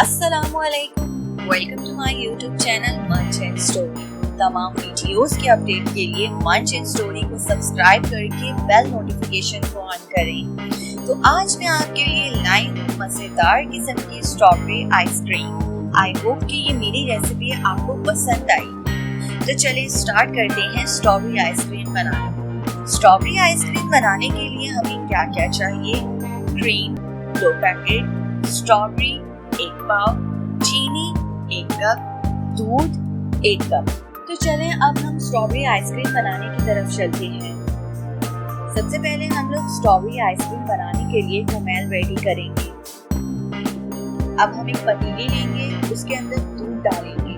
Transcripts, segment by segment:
अस्सलामुअलैकुम, welcome to my YouTube channel Manch and Story. तमाम videos के अपडेट के लिए मंच एंड स्टोरी को सब्सक्राइब करके बेल नोटिफिकेशन को ऑन करें। तो आज मैं आपके लिए लाई हूँ मजेदार किस्म की स्ट्रॉबेरी आइसक्रीम। आई होप कि ये मेरी रेसिपी आपको पसंद आई। तो चलिए स्टार्ट करते हैं स्ट्रॉबेरी आइसक्रीम बनाना। स्ट्रॉबेरी आइसक्रीम बनाने के लिए हमें क्या क्या चाहिए? क्रीम 2 पैकेट, स्ट्रॉबेरी 1 पाव, चीनी 1 कप, दूध 1 कप। तो चलें अब हम स्ट्रॉबेरी आइसक्रीम बनाने की तरफ चलते हैं। सबसे पहले हम लोग स्ट्रॉबेरी आइसक्रीम बनाने के लिए कोमेल रेडी करेंगे। अब हम एक पतीली लेंगे, उसके अंदर दूध डालेंगे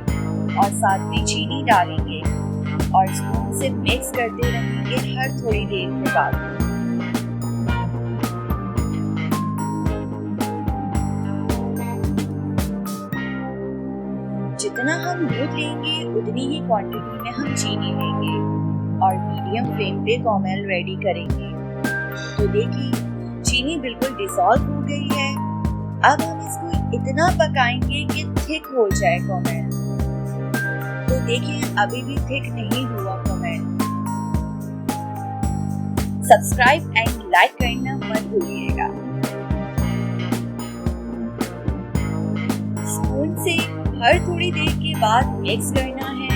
और साथ में चीनी डालेंगे और स्पून से मिक्स करते रहेंगे हर थोड़ी देर के बाद। जितना हम दूध लेंगे उतनी ही क्वांटिटी में हम चीनी लेंगे और मीडियम फ्लेम पे कोमेल रेडी करेंगे। तो देखिए चीनी बिल्कुल डिसॉल्व हो गई है। अब हम इसको इतना पकाएंगे कि थिक हो जाए कोमेल। तो देखिए अभी भी थिक नहीं हुआ कोमेल। सब्सक्राइब एंड लाइक करना मत भूलिएगा। स्पून से हर थोड़ी देर के बाद मिक्स करना है।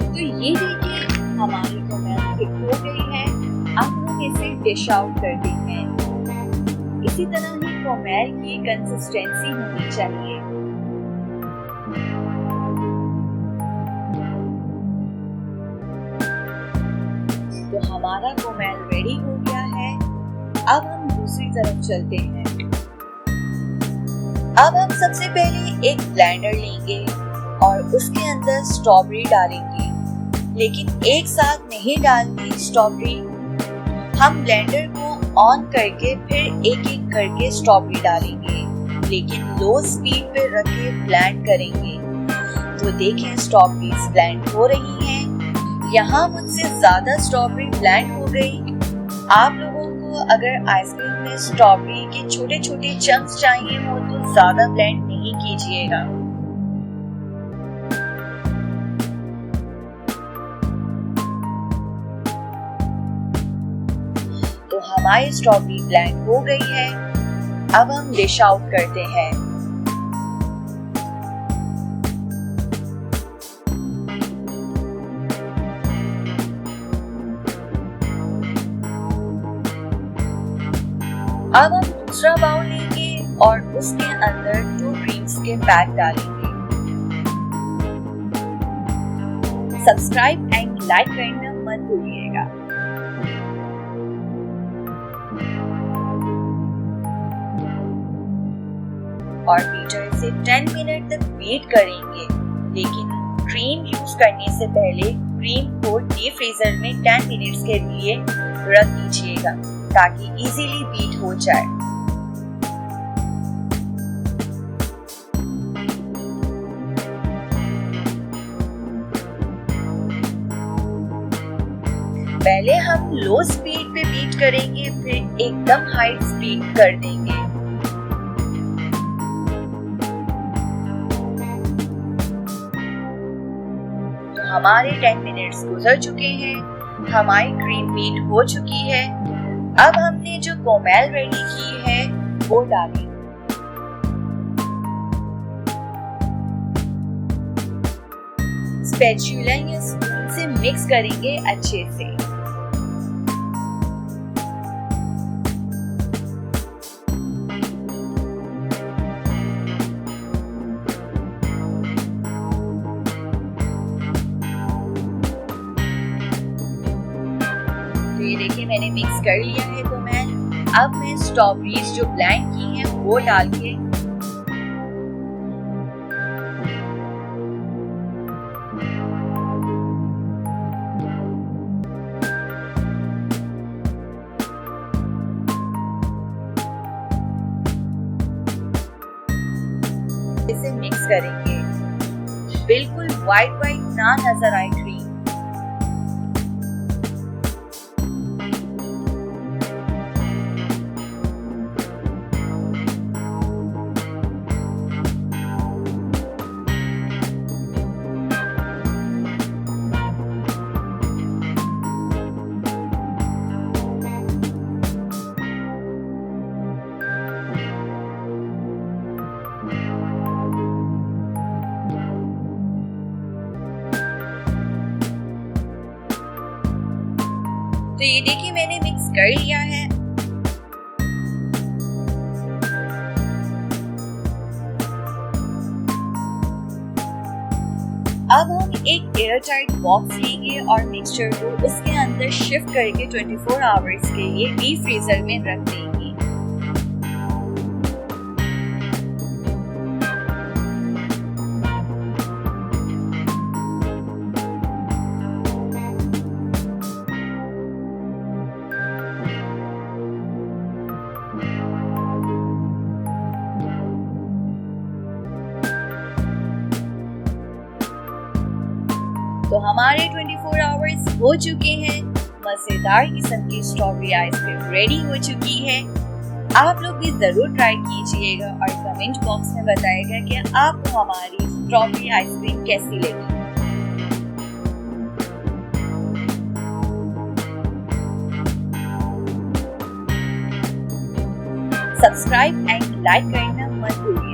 तो ये देखिए हमारी कोमेल थिक हो गई है। अब हम इसे डिश आउट करते हैं। इसी तरह ही कोमेल की कंसिस्टेंसी होनी चाहिए। तो हमारा कोमेल रेडी हो गया है। अब हम दूसरी तरफ चलते हैं। अब हम सबसे पहले एक ब्लेंडर लेंगे और उसके अंदर स्ट्रॉबेरी डालेंगे, लेकिन एक साथ नहीं डालनी स्ट्रॉबेरी। हम ब्लेंडर को ऑन करके फिर एक एक करके स्ट्रॉबेरी डालेंगे, लेकिन लो स्पीड पे रख के ब्लेंड करेंगे। तो देखें स्ट्रॉबेरीज ब्लेंड हो रही हैं। यहाँ मुझसे ज्यादा स्ट्रॉबेरी ब्लेंड हो गई। आप लोगों को अगर आइसक्रीम में स्ट्रॉबेरी के छोटे छोटे चंक्स चाहिए हो तो ज्यादा ब्लेंड नहीं कीजिएगा। तो हमारी स्ट्रॉबेरी ब्लेंड हो गई है। अब हम डिश आउट करते हैं। अब हम दूसरा बाउल लेंगे और उसके अंदर 2 ड्रिंक्स के पैक डालेंगे। सब्सक्राइब एंड लाइक करना मत भूलिएगा। और बीटर से 10 मिनट तक वेट करेंगे, लेकिन क्रीम यूज करने से पहले क्रीम को डीप फ्रीजर में 10 मिनट्स के लिए रख दीजिएगा ताकि इजीली बीट हो जाए। पहले हम लो स्पीड पे बीट करेंगे, फिर एकदम हाई स्पीड कर देंगे। तो हमारे 10 मिनट्स गुजर चुके हैं। हमारी क्रीम बीट हो चुकी है। अब हमने जो कोमेल रेडी की है वो डालेंगे। स्पैचुला या स्पून से मिक्स करेंगे अच्छे से। ये देखिए मैंने मिक्स कर लिया है कोमेल। अब मैं स्ट्रॉबेरीज जो ब्लेंड की हैं वो डाल के इसे मिक्स करेंगे। बिल्कुल व्हाइट व्हाइट ना नजर आए क्रीम। तो ये देखिए मैंने मिक्स कर लिया है। अब हम एक एयर टाइट बॉक्स लेंगे और मिक्सचर को उसके अंदर शिफ्ट करके 24 आवर्स के लिए डीप फ्रीजर में रख देंगे। तो हमारे 24 आवर्स हो चुके हैं। मजेदार किस्म की स्ट्रॉबेरी आइसक्रीम रेडी हो चुकी है। आप लोग भी जरूर ट्राई कीजिएगा और कमेंट बॉक्स में बताइएगा कि आपको हमारी स्ट्रॉबेरी आइसक्रीम कैसी लगी। सब्सक्राइब एंड लाइक करना मत भूलिए।